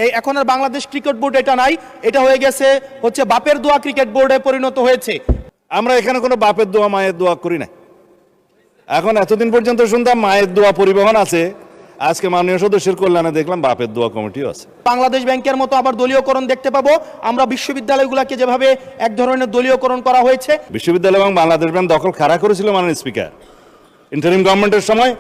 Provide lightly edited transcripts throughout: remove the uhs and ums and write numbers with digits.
এই এখন আর Bangladesh cricket board এটা নাই, এটা হয়ে গেছে হচ্ছে বাপের দোয়া ক্রিকেট বোর্ডে পরিণত হয়েছে। আমরা এখানে কোনো বাপের দোয়া মায়ের দোয়া করি না। এখন এতদিন পর্যন্ত শুনতাম মায়ের দোয়া পরিবহন আছে, আজকে মাননীয় সদস্যের কল্যাণে দেখলাম বাপের দোয়া কমিটিও আছে। বাংলাদেশ ব্যাংকের মতো আবার দলীয়করণ দেখতে পাবো আমরা। বিশ্ববিদ্যালয়গুলোকে যেভাবে এক ধরনের দলীয়করণ করা হয়েছে, বিশ্ববিদ্যালয় এবং বাংলাদেশ ব্যাংক দখল খাড়া করেছিল মাননীয় স্পিকার ইন্টারিম গভর্নমেন্টের সময়,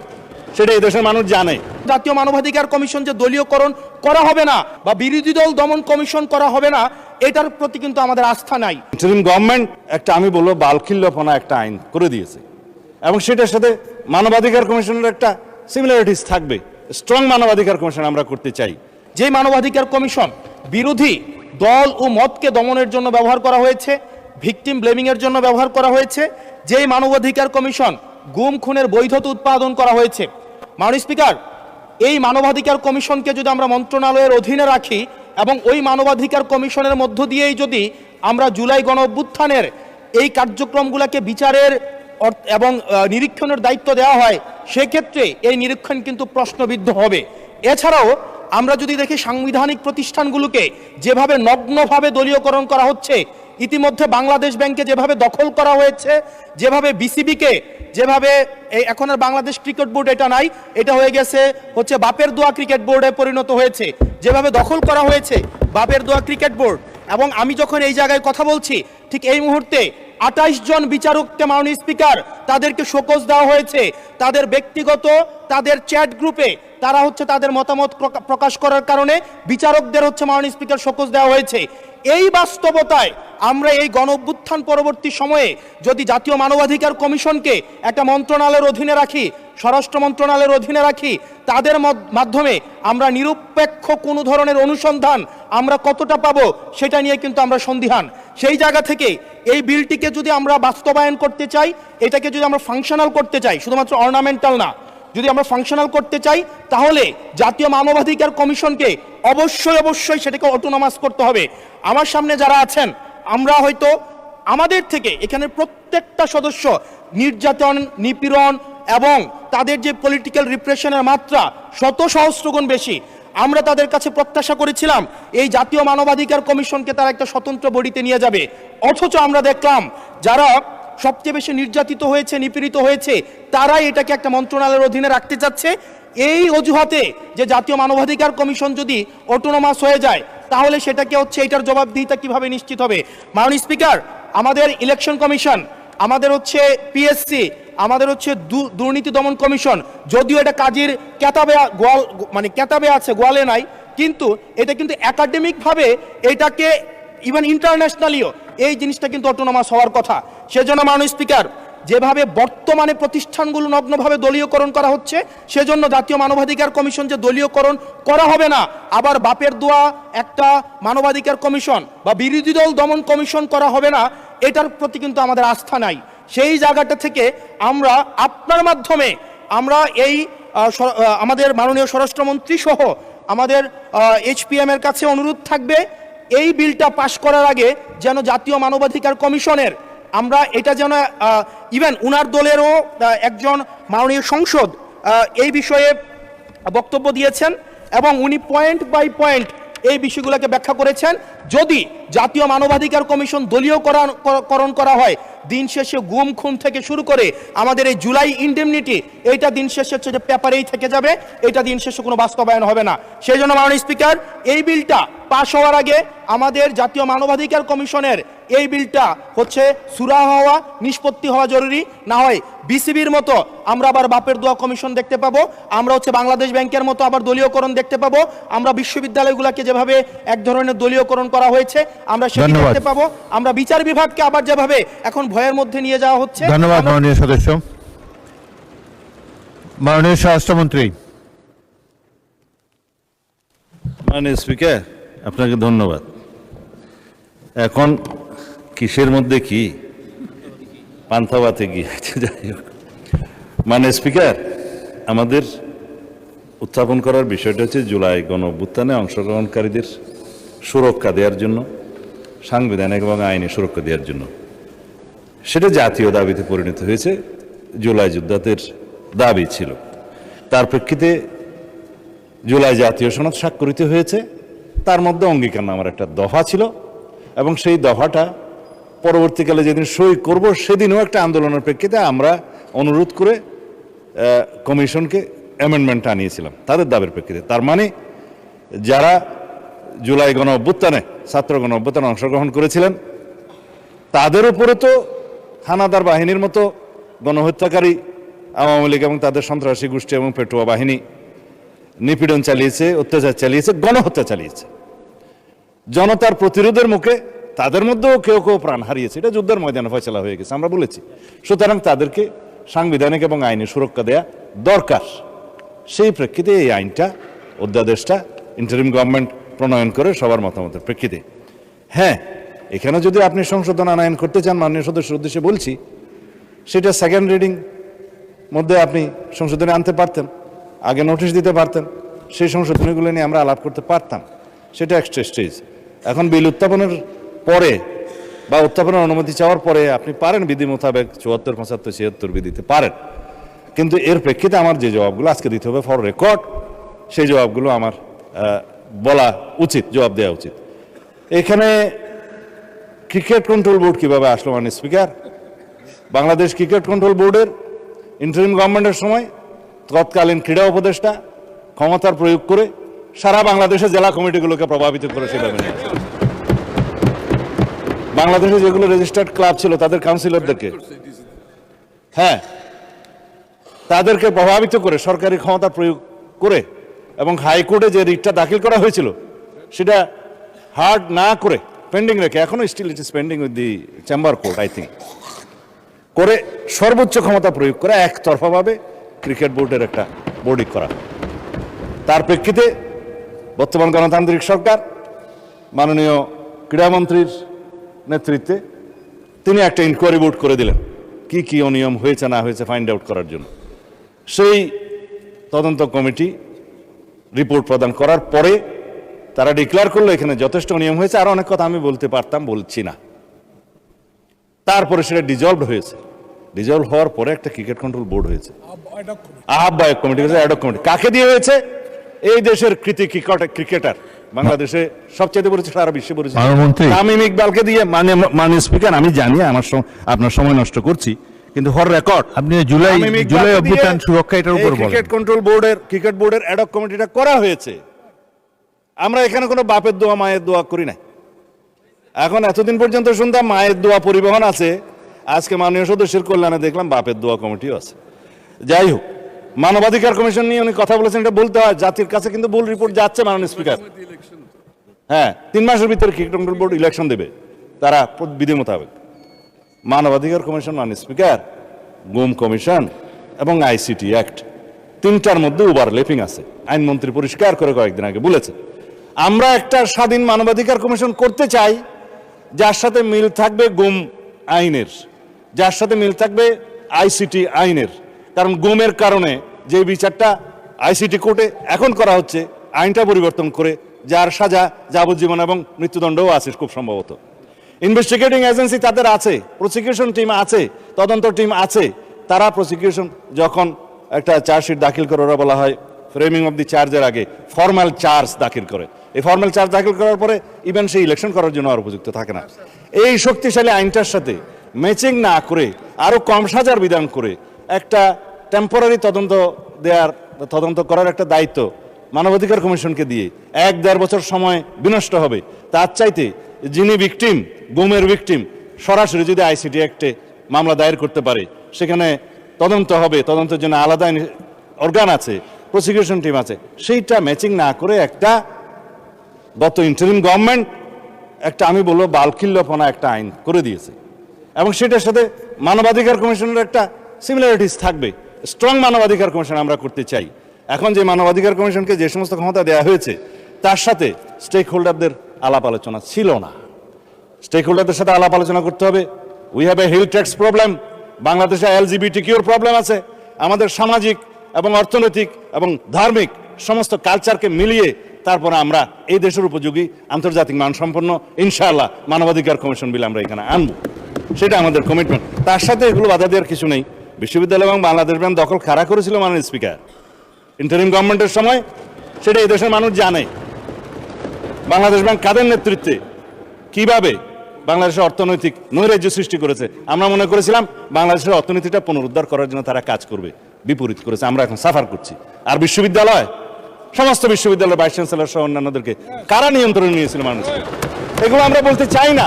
সেটা এই দেশের মানুষ জানে। জাতীয় মানবাধিকার কমিশন যে দলীয়করণ করা হবে না বা বিরোধী দল দমন কমিশন করা হবে না, এটার প্রতি কিন্তু আমাদের আস্থা নাই। ইন্টারিম গভর্নমেন্ট একটা, আমি বলবো, বালখিল্যপনা একটা আইন করে দিয়েছে এবং সেটার সাথে মানবাধিকার কমিশনের একটা সিমিলারিটিস থাকবে। স্ট্রং মানবাধিকার কমিশন আমরা করতে চাই। যে মানবাধিকার কমিশন বিরোধী দল ও মতকে দমনের জন্য ব্যবহার করা হয়েছে, ভিকটিম ব্লেমিং এর জন্য ব্যবহার করা হয়েছে, যেই মানবাধিকার কমিশন গুম খুনের বৈধতা উৎপাদন করা হয়েছে। মাননীয় স্পিকার, এই মানবাধিকার কমিশনকে যদি আমরা মন্ত্রণালয়ের অধীনে রাখি এবং ওই মানবাধিকার কমিশনের মধ্য দিয়েই যদি আমরা জুলাই গণ অভ্যুত্থানের এই কার্যক্রমগুলোকে বিচারের এবং নিরীক্ষণের দায়িত্ব দেওয়া হয়, সেক্ষেত্রে এই নিরীক্ষণ কিন্তু প্রশ্নবিদ্ধ হবে। এছাড়াও আমরা যদি দেখি সাংবিধানিক প্রতিষ্ঠানগুলোকে যেভাবে নগ্নভাবে দলীয়করণ করা হচ্ছে, ইতিমধ্যে বাংলাদেশ ব্যাংকে যেভাবে দখল করা হয়েছে, যেভাবে বিসিবিকে যেভাবে এখন আর বাংলাদেশ ক্রিকেট বোর্ড এটা নাই, এটা হয়ে গেছে হচ্ছে বাপের দোয়া ক্রিকেট বোর্ডে পরিণত হয়েছে, যেভাবে দখল করা হয়েছে বাপের দোয়া ক্রিকেট বোর্ড। এবং আমি যখন এই জায়গায় কথা বলছি, ঠিক এই মুহূর্তে 28 জন বিচারককে মাননীয় স্পিকার তাদেরকে শোকজ দেওয়া হয়েছে। তাদের ব্যক্তিগত তাদের চ্যাট গ্রুপে তারা হচ্ছে তাদের মতামত প্রকাশ করার কারণে বিচারকদের হচ্ছে মাননীয় স্পিকার শোকজ দেওয়া হয়েছে। এই বাস্তবতায় আমরা এই গণ অভ্যুত্থান পরবর্তী সময়ে যদি জাতীয় মানবাধিকার কমিশনকে একটা মন্ত্রণালয়ের অধীনে রাখি, স্বরাষ্ট্র মন্ত্রণালয়ের অধীনে রাখি, তাদের মাধ্যমে আমরা নিরপেক্ষ কোনো ধরনের অনুসন্ধান আমরা কতটা পাবো সেটা নিয়ে কিন্তু আমরা সন্দিহান। সেই জায়গা থেকে এই বিলটিকে যদি আমরা বাস্তবায়ন করতে চাই, এটাকে যদি আমরা ফাংশনাল করতে চাই, শুধুমাত্র অর্নামেন্টাল না, যদি আমরা ফাংশনাল করতে চাই, তাহলে জাতীয় মানবাধিকার কমিশনকে অবশ্যই সেটাকে অটোনমাস করতে হবে। আমার সামনে যারা আছেন, আমরা হয়তো আমাদের থেকে এখানে প্রত্যেকটা সদস্য নির্যাতন, নিপীড়ন এবং তাদের যে পলিটিক্যাল রিপ্রেশনের মাত্রা শত সহস্রগুণ বেশি। আমরা তাদের কাছে প্রত্যাশা করেছিলাম এই জাতীয় মানবাধিকার কমিশনকে তারা একটা স্বতন্ত্র বডিতে নিয়ে যাবে, অথচ আমরা দেখলাম যারা সবচেয়ে বেশি নির্যাতিত হয়েছে, নিপীড়িত হয়েছে, তারাই এটাকে একটা মন্ত্রণালয়ের অধীনে রাখতে চাচ্ছে। এই অজুহাতে যে জাতীয় মানবাধিকার কমিশন যদি অটোনমাস হয়ে যায়, তাহলে সেটাকে হচ্ছে এটার জবাবদিহিতা কিভাবে নিশ্চিত হবে? মাননীয় স্পিকার, আমাদের ইলেকশন কমিশন, আমাদের হচ্ছে পিএসসি, আমাদের হচ্ছে দুর্নীতি দমন কমিশন, যদিও এটা কাজের কেতাবে কেতাবে আছে, গোয়ালে নাই, কিন্তু এটা কিন্তু একাডেমিকভাবে এটাকে ইভেন ইন্টারন্যাশনালিও এই জিনিসটা কিন্তু অটোনমাস হওয়ার কথা। সেজন্য মাননীয় স্পিকার, যেভাবে বর্তমানে প্রতিষ্ঠানগুলো নগ্নভাবে দলীয়করণ করা হচ্ছে, সেজন্য জাতীয় মানবাধিকার কমিশন যে দলীয়করণ করা হবে না, আবার বাপের দোয়া একটা মানবাধিকার কমিশন বা বিরোধী দল দমন কমিশন করা হবে না, এটার প্রতি কিন্তু আমাদের আস্থা নাই। সেই জায়গাটা থেকে আমরা আপনার মাধ্যমে আমরা এই আমাদের মাননীয় স্বরাষ্ট্রমন্ত্রী সহ আমাদের HPM এর কাছে অনুরোধ থাকবে, এই বিলটা পাশ করার আগে যেন জাতীয় মানবাধিকার কমিশনের আমরা এটা যেন ইভেন উনার দলেরও একজন মাননীয় সংসদ এই বিষয়ে বক্তব্য দিয়েছেন এবং উনি পয়েন্ট বাই পয়েন্ট এই বিষয়গুলোকে ব্যাখ্যা করেছেন। যদি জাতীয় মানবাধিকার কমিশন দলীয়করণ করা হয়, দিন শেষে গুম খুন থেকে শুরু করে আমাদের এই জুলাই ইনডেমনিটি, এইটা দিন শেষে হচ্ছে যে পেপারেই থেকে যাবে, এটা দিন শেষে কোনো বাস্তবায়ন হবে না। সেই জন্য মাননীয় স্পিকার, এই বিলটা পাশ হওয়ার আগে আমাদের জাতীয় মানবাধিকার কমিশনের এই বিলটা হচ্ছে সুরাহা হওয়া, নিষ্পত্তি হওয়া জরুরি। না হয় বিসিবির মতো আমরা আবার বাপের দোয়া কমিশন দেখতে পাবো, আমরা হচ্ছে বাংলাদেশ ব্যাংকের মতো আবার দলীয়করণ দেখতে পাবো, আমরা বিশ্ববিদ্যালয়গুলোকে যেভাবে এক ধরনের দলীয়করণ করা হয়েছে আমরা সেটা দেখতে পাবো, আমরা বিচার বিভাগকে আবার যেভাবে এখন ভয়ের মধ্যে নিয়ে যাওয়া হচ্ছে। ধন্যবাদ মাননীয় সদস্য। মাননীয় স্বরাষ্ট্রমন্ত্রী। মাননীয় স্পিকার, আপনাকে ধন্যবাদ। এখন কিসের মধ্যে কি পান্থাবাতে গিয়েছে, যাই হোক। মাননীয় স্পিকার, আমাদের উত্থাপন করার বিষয়টা হচ্ছে জুলাই গণ অভ্যুত্থানে অংশগ্রহণকারীদের সুরক্ষা দেওয়ার জন্য, সাংবিধানিক এবং আইনি সুরক্ষা দেওয়ার জন্য। সেটা জাতীয় দাবিতে পরিণত হয়েছে, জুলাই যোদ্ধাদের দাবি ছিল। তার প্রেক্ষিতে জুলাই জাতীয় সনদ স্বাক্ষরিত হয়েছে তার মধ্যে অঙ্গীকারনামার একটা দফা ছিল এবং সেই দফাটা পরবর্তীকালে যেদিন সই করব সেদিনও একটা আন্দোলনের প্রেক্ষিতে আমরা অনুরোধ করে কমিশনকে অ্যামেন্ডমেন্ট আনিয়েছিলাম তাদের দাবির প্রেক্ষিতে। তার মানে যারা জুলাই গণ অভ্যুত্থানে ছাত্র গণ অভ্যুত্থানে অংশগ্রহণ করেছিলেন তাদের উপরে তো হানাদার বাহিনীর মতো গণহত্যাকারী আওয়ামী লীগ এবং তাদের সন্ত্রাসী গোষ্ঠী এবং পেটুয়া বাহিনী নিপীড়ন চালিয়েছে, অত্যাচার চালিয়েছে, গণহত্যা চালিয়েছে। জনতার প্রতিরোধের মুখে তাদের মধ্যেও কেউ কেউ প্রাণ হারিয়েছে, এটা যুদ্ধের ময়দানে ফয়সালা হয়ে গেছে, আমরা বলেছি। সুতরাং তাদেরকে সাংবিধানিক এবং আইনি সুরক্ষা দেয়া দরকার। সেই প্রেক্ষিতে এই আইনটা, অধ্যাদেশটা ইন্টারিম গভর্নমেন্ট প্রণয়ন করে সবার মতামতের প্রেক্ষিতে। হ্যাঁ, এখানে যদি আপনি সংশোধন আনয়ন করতে চান, মাননীয় সদস্যের উদ্দেশ্যে বলছি, সেটা সেকেন্ড রিডিং মধ্যে আপনি সংশোধনী আনতে পারতেন, আগে নোটিশ দিতে পারতেন, সেই সংশোধনীগুলো নিয়ে আমরা আলাপ করতে পারতাম। সেটা এক্সট্রা স্টেজ। এখন বিল উত্থাপনের পরে বা উত্থাপনের অনুমতি চাওয়ার পরে আপনি পারেন বিধি মোতাবেক 74, 75, 76 দিতে পারেন, কিন্তু এর প্রেক্ষিতে আমার যে জবাবগুলো আজকে দিতে হবে ফর রেকর্ড, সেই জবাবগুলো আমার বলা উচিত, জবাব দেওয়া উচিত। এখানে ক্রিকেট কন্ট্রোল বোর্ড কিভাবে আসলো মাননীয় স্পিকার? বাংলাদেশ ক্রিকেট কন্ট্রোল বোর্ডের ইন্টারিম গভর্নমেন্টের সময় তৎকালীন ক্রীড়া উপদেষ্টা ক্ষমতার প্রয়োগ করে সারা বাংলাদেশের জেলা কমিটিগুলোকে প্রভাবিত করে সেভাবে নিয়ে বাংলাদেশে যেগুলো রেজিস্টার্ড ক্লাব ছিল তাদের কাউন্সিলরদেরকে, হ্যাঁ, তাদেরকে প্রভাবিত করে সরকারি ক্ষমতা প্রয়োগ করে এবং হাইকোর্টে যে রিটটা দাখিল করা হয়েছিল সেটা হার্ড না করে পেন্ডিং রেখে, এখনো still it is pending with the chamber court I think, করে সর্বোচ্চ ক্ষমতা প্রয়োগ করে একতরফাভাবে ক্রিকেট বোর্ডের একটা বোর্ডিং করা। তার প্রেক্ষিতে বর্তমান গণতান্ত্রিক সরকার মাননীয় ক্রীড়ামন্ত্রীর নেতৃত্বে তিনি একটা ইনকোয়ারি বোর্ড করে দিলেন কি কি অনিয়ম হয়েছে না হয়েছে ফাইন্ড আউট করার জন্য। সেই তদন্ত কমিটি রিপোর্ট প্রদান করার পরে তারা ডিক্লেয়ার করলো এখানে যথেষ্ট অনিয়ম হয়েছে, আর অনেক কথা আমি বলতে পারতাম, বলছি না। তারপরে সেটা ডিজলভ হয়েছে, ডিজলভ হওয়ার পরে একটা ক্রিকেট কন্ট্রোল বোর্ড হয়েছে, আহ্বায়ক কমিটি হয়েছে, অ্যাডক কমিটি। কাকে দিয়ে হয়েছে? এই দেশের কৃতি ক্রিকেটার, বাংলাদেশে সবচেয়ে পরিচিত, সারা বিশ্বে পরিচিত তামিম ইকবালকে দিয়ে। মানে স্পিকার, আমি জানি আপনার সময় নষ্ট করছি, কিন্তু ফর রেকর্ড আপনি জুলাই অভ্যুত্থান সুরক্ষা এটার উপর বলেন। ক্রিকেট কন্ট্রোল বোর্ডের ক্রিকেট বোর্ডের অ্যাডক কমিটিটা করা হয়েছে। আমরা এখানে কোনো বাপের দোয়া মায়ের দোয়া করি না। এখন এতদিন পর্যন্ত শুনতাম মায়ের দোয়া পরিবহন আছে, আজকে মাননীয় সদস্যের কল্যাণে দেখলাম বাপের দোয়া কমিটিও আছে। যাই হোক, মানবাধিকার কমিশন নিয়ে উনি কথা বলেছেন, এটা বলতে হয়, জাতির কাছে কিন্তু ভুল রিপোর্ট যাচ্ছে মাননীয় স্পিকার। হ্যাঁ, 3 মাসের ভিতরে ক্রিকেট কন্ট্রোল বোর্ড ইলেকশন দেবে তারা বিধি মোতাবেক। মানবাধিকার কমিশন মাননীয় স্পিকার, গুম কমিশন এবং আইসিটি অ্যাক্ট, 3টার মধ্যে ওভারল্যাপিং আছে। আইনমন্ত্রী পরিষ্কার করে কয়েকদিন আগে বলেছে, আমরা একটা স্বাধীন মানবাধিকার কমিশন করতে চাই যার সাথে মিল থাকবে গুম আইনের, যার সাথে মিল থাকবে আইসিটি আইনের। কারণ গুমের কারণে যে বিচারটা আইসিটি কোর্টে এখন করা হচ্ছে, আইনটা পরিবর্তন করে যার সাজা যাবজ্জীবন এবং মৃত্যুদণ্ডও আছে খুব সম্ভবত। ইনভেস্টিগেটিং এজেন্সি তাদের আছে, প্রসিকিউশন টিম আছে, তদন্ত টিম আছে। তারা প্রসিকিউশন যখন একটা চার্জশিট দাখিল করে, ওরা বলা হয় ফ্রেমিং অফ দি চার্জের আগে ফর্মাল চার্জ দাখিল করে। এই ফর্মাল চার্জ দাখিল করার পরে ইভেন সেই ইলেকশন করার জন্য আর উপযুক্ত থাকে না। এই শক্তিশালী আইনটার সাথে ম্যাচিং না করে আরো কম সাজার বিধান করে একটা টেম্পোরারি তদন্ত করার একটা দায়িত্ব মানবাধিকার কমিশনকে দিয়ে 1-1.5 বছর সময় বিনষ্ট হবে। তার চাইতে যিনি ভিকটিম, গুমের ভিকটিম, সরাসরি যদি আইসিটি অ্যাক্টে মামলা দায়ের করতে পারে, সেখানে তদন্ত হবে, তদন্তের জন্য আলাদা অর্গান আছে, প্রসিকিউশন টিম আছে, সেইটা ম্যাচিং না করে একটা গত ইন্টারিম গভর্নমেন্ট একটা, আমি বলবো বালকিল্যপনা একটা আইন করে দিয়েছে। এবং সেটার সাথে মানবাধিকার কমিশনের একটা সিমিলারিটিস থাকবে। স্ট্রং মানবাধিকার কমিশন আমরা করতে চাই। এখন যে মানবাধিকার কমিশনকে যে সমস্ত ক্ষমতা দেওয়া হয়েছে তার সাথে স্টেক হোল্ডারদের আলাপ আলোচনা ছিল না। স্টেক হোল্ডারদের সাথে আলাপ আলোচনা করতে হবে। We have a hill tracts problem, বাংলাদেশে LGBTQ-র প্রবলেম আছে। আমাদের সামাজিক এবং অর্থনৈতিক এবং ধার্মিক সমস্ত কালচারকে মিলিয়ে তারপরে আমরা এই দেশের উপযোগী আন্তর্জাতিক মানসম্পন্ন ইনশাআল্লাহ মানবাধিকার কমিশন বিল আমরা এখানে আনবো, সেটা আমাদের কমিটমেন্ট। তার সাথে এগুলো বাধা দেওয়ার কিছু নেই। বিশ্ববিদ্যালয় এবং বাংলাদেশ ব্যাংক দখল কারা করেছিল মাননীয় স্পিকার ইন্টারিম গভর্নমেন্টের সময়, সেটা এই দেশের মানুষ জানে। বাংলাদেশ ব্যাংক কাদের নেতৃত্বে কিভাবে বাংলাদেশের অর্থনৈতিক নৈরাজ্য সৃষ্টি করেছে, আমরা মনে করেছিলাম বাংলাদেশের অর্থনীতিটা পুনরুদ্ধার করার জন্য তারা কাজ করবে, বিপরীত করেছে। আমরা এখন সাফার করছি। আর বিশ্ববিদ্যালয়, সমস্ত বিশ্ববিদ্যালয়ের ভাইস চ্যান্সেলর সহ অন্যান্যদেরকে কারা নিয়ন্ত্রণে নিয়েছিল মানুষকে, এগুলো আমরা বলতে চাই না।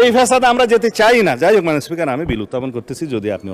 এই ফ্যাসাদে আমরা যেতে চাই না। যাই হোক, স্পিকার, আমি বিল উত্থাপন করতেছি, যদি আপনি